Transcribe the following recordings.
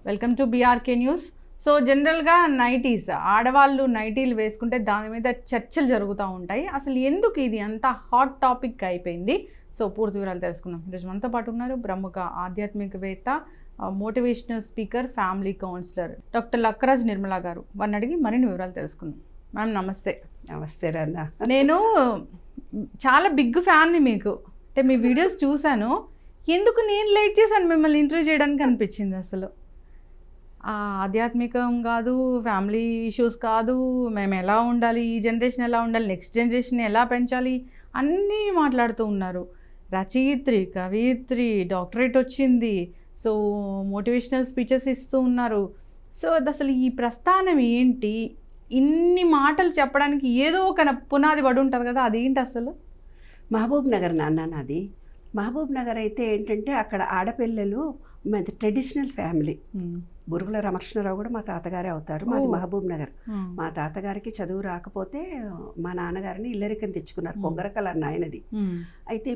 Welcome to BRK news. So జనరల్గా nighties, ఆడవాళ్ళు నైటీలు వేసుకుంటే దాని మీద చర్చలు జరుగుతూ ఉంటాయి. అసలు ఎందుకు ఇది అంత హాట్ టాపిక్ అయిపోయింది? సో పూర్తి వివరాలు తెలుసుకుందాం. ఈరోజు మనతో పాటు ఉన్నారు ప్రముఖ ఆధ్యాత్మికవేత్త, motivational speaker, family counsellor doctor Lakkaraj Nirmala గారు. వారిని అడిగి మరిన్ని వివరాలు తెలుసుకుందాం. మ్యామ్ నమస్తే. నమస్తే రాధా. నేను చాలా బిగ్ ఫ్యాన్ని మీకు, అంటే మీ వీడియోస్ చూశాను. ఎందుకు నేను లేట్ చేశాను మిమ్మల్ని ఇంటర్వ్యూ చేయడానికి అనిపించింది. అసలు ఆధ్యాత్మికం కాదు, ఫ్యామిలీ ఇష్యూస్ కాదు, మేము ఎలా ఉండాలి, ఈ జనరేషన్ ఎలా ఉండాలి, నెక్స్ట్ జనరేషన్ ఎలా పెంచాలి అన్నీ మాట్లాడుతూ ఉన్నారు. రచయిత్రి, కవయిత్రి, డాక్టరేట్ వచ్చింది. సో మోటివేషనల్ స్పీచెస్ ఇస్తూ ఉన్నారు. సో అది అసలు ఈ ప్రస్థానం ఏంటి? ఇన్ని మాటలు చెప్పడానికి ఏదో ఒక పునాది పడి ఉంటుంది కదా, అదేంటి అసలు? మహబూబ్ నగర్ నాది. మహబూబ్ నగర్ అయితే ఏంటంటే అక్కడ ఆడపిల్లలు మాది ట్రెడిషనల్ ఫ్యామిలీ. బురుగుల రామకృష్ణరావు కూడా మా తాతగారే అవుతారు. మాది మహబూబ్ నగర్. మా తాతగారికి చదువు రాకపోతే మా నాన్నగారిని ఇల్లరికం తెచ్చుకున్నారు. పొంగరకల నాయనది. అయితే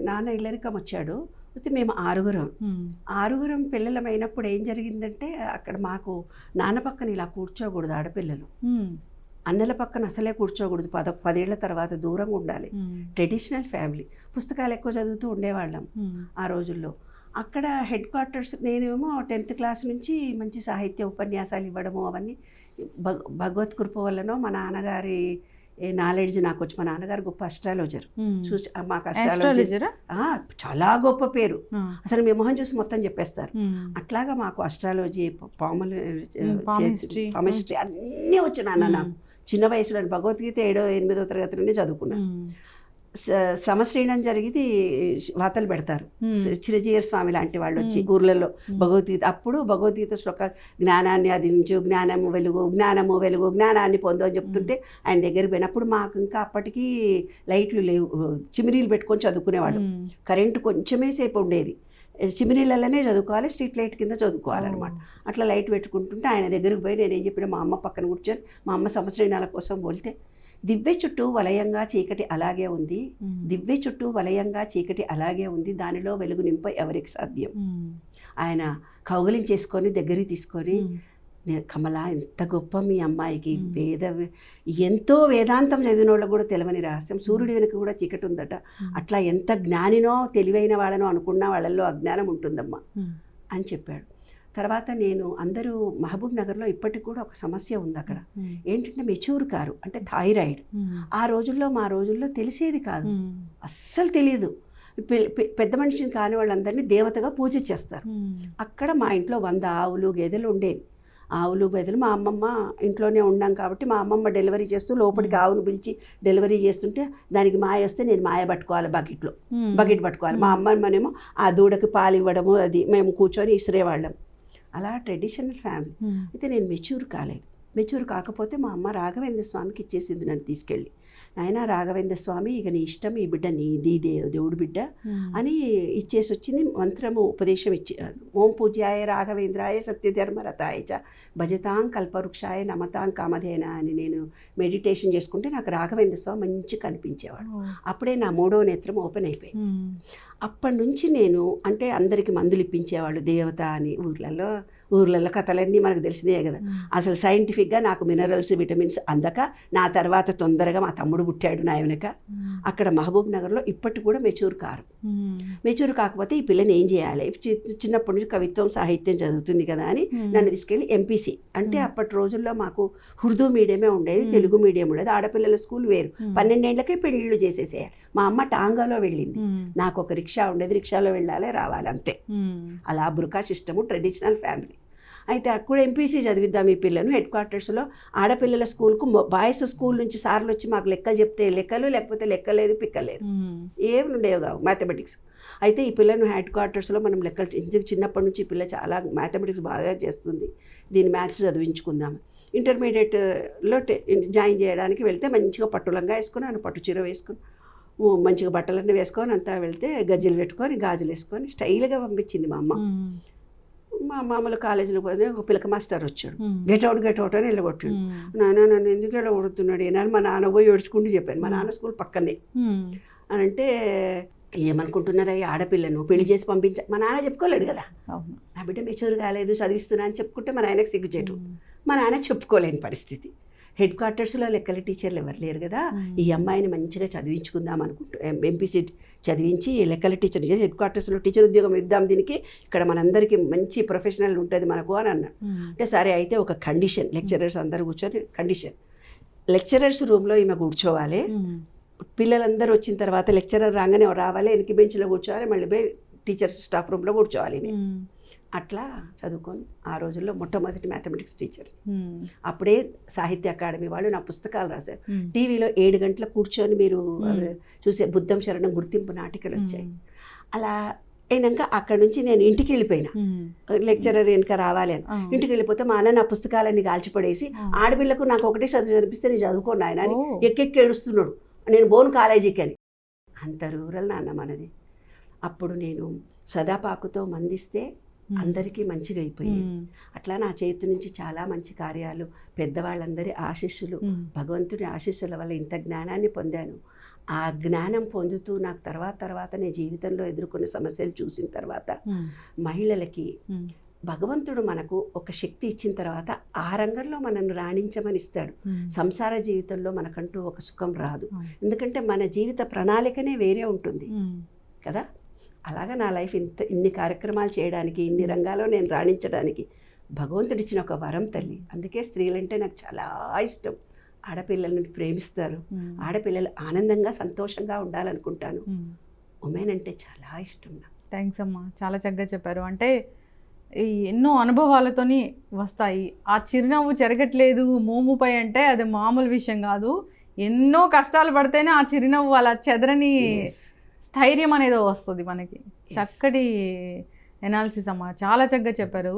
నాన్న ఇల్లరికం వచ్చాడు. అయితే మేము ఆరుగురం పిల్లలమైనప్పుడు ఏం జరిగిందంటే అక్కడ మాకు నాన్న పక్కన ఇలా కూర్చోకూడదు ఆడపిల్లలు, అన్నల పక్కన అసలే కూర్చోకూడదు. 10 ఏళ్ల తర్వాత దూరంగా ఉండాలి. Traditional family. పుస్తకాలు ఎక్కువ చదువుతూ ఉండేవాళ్ళం ఆ రోజుల్లో. అక్కడ హెడ్ క్వార్టర్స్, నేనేమో 10th క్లాస్ నుంచి మంచి సాహిత్య ఉపన్యాసాలు ఇవ్వడము, అవన్నీ భగవత్ కృప వల్లనో మా నాన్నగారి నాలెడ్జ్ నాకు వచ్చి, మా నాన్నగారు గొప్ప అస్ట్రాలజర్. మాకు అస్ట్రాలజర్ చాలా గొప్ప పేరు. అసలు మీ మొహం చూసి మొత్తం చెప్పేస్తారు. అట్లాగా మాకు అస్ట్రాలజీ, పామిస్ట్రీ అన్నీ వచ్చు నాన్న. నాకు చిన్న వయసులో భగవద్గీత 7వ 8వ తరగతిలోనే చదువుకున్నాను. శ్రమశ్రీణం జరిగింది, వాతలు పెడతారు. చిరజీయర్ స్వామి లాంటి వాళ్ళు వచ్చి ఊర్లలో భగవద్గీత, అప్పుడు భగవద్గీత శ్లోక జ్ఞానాన్ని అదించు, జ్ఞానము వెలుగు, జ్ఞానాన్ని పొందు అని చెప్తుంటే ఆయన దగ్గరికి పోయినప్పుడు మాకు ఇంకా అప్పటికి లైట్లు లేవు, చిమిరీలు పెట్టుకొని చదువుకునేవాడు. కరెంటు కొంచెమే సేపు ఉండేది. చిమిరీలలోనే చదువుకోవాలి, స్ట్రీట్ లైట్ కింద చదువుకోవాలన్నమాట. అట్లా లైట్ పెట్టుకుంటుంటే ఆయన దగ్గరికి పోయి నేనేం చెప్పిన, మా అమ్మ పక్కన కూర్చొని మా అమ్మ సంవత్సరాల కోసం పోలితే, దివ్య చుట్టూ వలయంగా చీకటి అలాగే ఉంది, దివ్య చుట్టూ వలయంగా చీకటి అలాగే ఉంది, దానిలో వెలుగు నింప ఎవరికి సాధ్యం. ఆయన కౌగిలించేసుకొని దగ్గరికి తీసుకొని, కమలా ఎంత గొప్ప మీ అమ్మాయికి, ఎంతో వేదాంతం చదివిన వాళ్ళకు కూడా తెలియని రహస్యం, సూర్యుడి వెనుక కూడా చీకటి ఉందట. అట్లా ఎంత జ్ఞానినో తెలివైన వాళ్ళనో అనుకున్న వాళ్ళల్లో అజ్ఞానం ఉంటుందమ్మా అని చెప్పాడు. తర్వాత నేను అందరూ మహబూబ్ నగర్లో ఇప్పటికి కూడా ఒక సమస్య ఉంది అక్కడ. ఏంటంటే మెచ్యూర్ కారు, అంటే థైరాయిడ్. మా రోజుల్లో తెలిసేది కాదు, అస్సలు తెలియదు. పెద్ద మనిషిని కాని వాళ్ళందరినీ దేవతగా పూజ చేస్తారు. అక్కడ మా ఇంట్లో 100 ఆవులు గేదెలు ఉండేవి. ఆవులు గేదెలు మా అమ్మమ్మ ఇంట్లోనే ఉన్నాం కాబట్టి మా అమ్మమ్మ డెలివరీ చేస్తూ లోపలికి ఆవును పిలిచి డెలివరీ చేస్తుంటే దానికి మాయ వస్తే నేను మాయ పట్టుకోవాలి, బకెట్ పట్టుకోవాలి. మా అమ్మమ్మనేమో ఆ దూడకి పాలు ఇవ్వడము, అది మేము కూర్చొని ఇసిరేవాళ్ళం. అలా ట్రెడిషనల్ ఫ్యామిలీ. అయితే నేను మెచ్యూర్ కాకపోతే మా అమ్మ రాఘవేంద్ర స్వామికి ఇచ్చేసింది నన్ను తీసుకెళ్ళి. నాయన రాఘవేంద్ర స్వామి, ఇక నీ ఇష్టం, ఈ బిడ్డ నీది, దేవుడు బిడ్డ అని ఇచ్చేసి వచ్చింది. మంత్రము ఉపదేశం ఇచ్చాను. ఓం పూజ్యాయ రాఘవేంద్రాయ సత్యధర్మరతాయ చ భజతాం కల్పవృక్షాయ నమతాం కామధేన అని నేను మెడిటేషన్ చేసుకుంటే నాకు రాఘవేంద్ర స్వామి మంచి కనిపించేవాడు. అప్పుడే నా 3వ నేత్రం ఓపెన్ అయిపోయింది. అప్పటి నుంచి నేను, అంటే అందరికీ మందులు ఇప్పించేవాళ్ళు దేవత అని. ఊర్లలో కథలన్నీ మనకు తెలిసినాయే కదా. అసలు సైంటిఫిక్గా నాకు మినరల్స్, విటమిన్స్ అందక నా తర్వాత తొందరగా మా తమ్ముడు పుట్టాడు నా వెనక. అక్కడ మహబూబ్ నగర్లో ఇప్పటికి కూడా మెచ్యూర్ కాకపోతే ఈ పిల్లని ఏం చేయాలి, చిన్నప్పటి నుంచి కవిత్వం సాహిత్యం చదువుతుంది కదా అని నన్ను తీసుకెళ్ళి ఎంపీసీ, అంటే అప్పటి రోజుల్లో మాకు ఉర్దూ మీడియమే ఉండేది, తెలుగు మీడియం ఉండేది. ఆడపిల్లల స్కూల్ వేరు. 12 ఏళ్లకే పెళ్ళిళ్ళు చేసేసేయాలి. మా అమ్మ టాంగాలో వెళ్ళింది, నాకు ఒక రిక్షా ఉండేది, రిక్షాలో వెళ్ళాలి రావాలి అంతే. అలా బుర్కా సిస్టము, ట్రెడిషనల్ ఫ్యామిలీ. అయితే అక్కడ ఎంపీసీ చదివిద్దాం ఈ పిల్లను. హెడ్ క్వార్టర్స్లో ఆడపిల్లల స్కూల్కు బాయ్స్ స్కూల్ నుంచి సార్లు వచ్చి మాకు లెక్కలు చెప్తే లెక్కలు, లేకపోతే లెక్కలేదు పిక్కలేదు, ఏమి ఉండేవి కావు, మ్యాథమెటిక్స్. అయితే ఈ పిల్లను హెడ్ క్వార్టర్స్లో మనం లెక్కలు, ఎందుకు చిన్నప్పటి నుంచి ఈ పిల్ల చాలా మ్యాథమెటిక్స్ బాగా చేస్తుంది, దీన్ని మ్యాథ్స్ చదివించుకుందాం. ఇంటర్మీడియట్లో జాయిన్ చేయడానికి వెళ్తే మంచిగా పట్టులంగా వేసుకుని, పట్టు చీర వేసుకుని, మంచిగా బట్టలన్నీ వేసుకొని అంతా వెళ్తే గజ్జలు పెట్టుకొని గాజులు వేసుకొని స్టైల్గా పంపించింది మా అమ్మ. మా మామూలు కాలేజీలో పోతే ఒక పిల్లక మాస్టర్ వచ్చాడు, గెట్ అవుట్ అని వెళ్ళగొట్టాడు. నాన్న నన్ను ఎందుకు వెళ్ళగొడుతున్నాడు ఏనాడు, మా నాన్న పోయి ఏడ్చుకుంటూ చెప్పాను. మా నాన్న స్కూల్ పక్కనే అని అంటే, ఏమనుకుంటున్నారా ఈ ఆడపిల్లను పెళ్లి చేసి మా నాన్న చెప్పుకోలేడు కదా, అవును. నా బిడ్డ మెచ్యూర్ కాలేదు చదివిస్తున్నా అని చెప్పుకుంటే మా నాయనకు సిగ్గుచేటు. మా నాన్న చెప్పుకోలేని పరిస్థితి. హెడ్ క్వార్టర్స్లో లెక్కల టీచర్లు ఎవరు లేరు కదా, ఈ అమ్మాయిని మంచిగా చదివించుకుందాం అనుకుంటూ ఎంపీసీ చదివించి లెక్కల టీచర్ చేసి హెడ్ క్వార్టర్స్లో టీచర్ ఉద్యోగం ఇద్దాం, దీనికి ఇక్కడ మనందరికీ మంచి ప్రొఫెషనల్ ఉంటుంది మనకు అని అన్నాడు. అంటే సరే అయితే ఒక కండిషన్, లెక్చరర్స్ అందరూ కూర్చొని కండిషన్, లెక్చరర్స్ రూమ్లో ఈమె కూర్చోవాలి, పిల్లలందరూ వచ్చిన తర్వాత లెక్చరర్ రాగానే రావాలి, వెనక బెంచ్లో కూర్చోవాలి, మళ్ళీ పోయి టీచర్ స్టాఫ్ రూమ్లో కూర్చోవాలి. అట్లా చదువుకొని ఆ రోజుల్లో మొట్టమొదటి మ్యాథమెటిక్స్ టీచర్. అప్పుడే సాహిత్య అకాడమీ వాళ్ళు నా పుస్తకాలు రాశారు. టీవీలో 7 గంటల కూర్చొని మీరు చూసే బుద్ధం శరణం గుర్తింపు నాటికలు వచ్చాయి. అలా అయినాక అక్కడ నుంచి నేను ఇంటికి వెళ్ళిపోయినా, లెక్చరర్ వెనక రావాలి అని. ఇంటికి వెళ్ళిపోతే మా అన్న నా పుస్తకాలన్నీ కాల్చిపడేసి, ఆడపిల్లకు నాకు ఒకటే చదువు చదివిస్తే నేను చదువుకోను ఆయన అని ఎక్కెక్కి ఏడుస్తున్నాడు, నేను బోను కాలేజీకి అని. అంత రూరల్ నాన్న మనది. అప్పుడు నేను సదాపాకుతో మందిస్తే అందరికీ మంచిగా అయిపోయింది. అట్లా నా చేతి నుంచి చాలా మంచి కార్యాలు, పెద్దవాళ్ళందరి ఆశీస్సులు, భగవంతుడి ఆశీస్సుల వల్ల ఇంత జ్ఞానాన్ని పొందాను. ఆ జ్ఞానం పొందుతూ నాకు తర్వాత నేను జీవితంలో ఎదుర్కొన్న సమస్యలు చూసిన తర్వాత మహిళలకి భగవంతుడు మనకు ఒక శక్తి ఇచ్చిన తర్వాత ఆ రంగంలో మనల్ని రాణించమని ఇస్తాడు. సంసార జీవితంలో మనకంటూ ఒక సుఖం రాదు, ఎందుకంటే మన జీవిత ప్రణాళికనే వేరే ఉంటుంది కదా. అలాగా నా లైఫ్ ఇన్ని కార్యక్రమాలు చేయడానికి, ఇన్ని రంగాల్లో నేను రాణించడానికి భగవంతుడు ఇచ్చిన ఒక వరం తల్లి. అందుకే స్త్రీలంటే నాకు చాలా ఇష్టం. ఆడపిల్లల్ని ప్రేమిస్తారు, ఆడపిల్లలు ఆనందంగా సంతోషంగా ఉండాలనుకుంటాను. ఉమెన్ అంటే చాలా ఇష్టం నాకు. థ్యాంక్స్ అమ్మా, చాలా చక్కగా చెప్పారు. అంటే ఈ ఎన్నో అనుభవాలతోని వస్తాయి. ఆ చిరునవ్వు చెరగట్లేదు మోముపై అంటే అది మామూలు విషయం కాదు. ఎన్నో కష్టాలు పడితేనే ఆ చిరునవ్వు అలా చెదరని స్థైర్యం అనేది వస్తుంది మనకి. చక్కటి ఎనాలిసిస్ అమ్మా, చాలా చక్కగా చెప్పారు.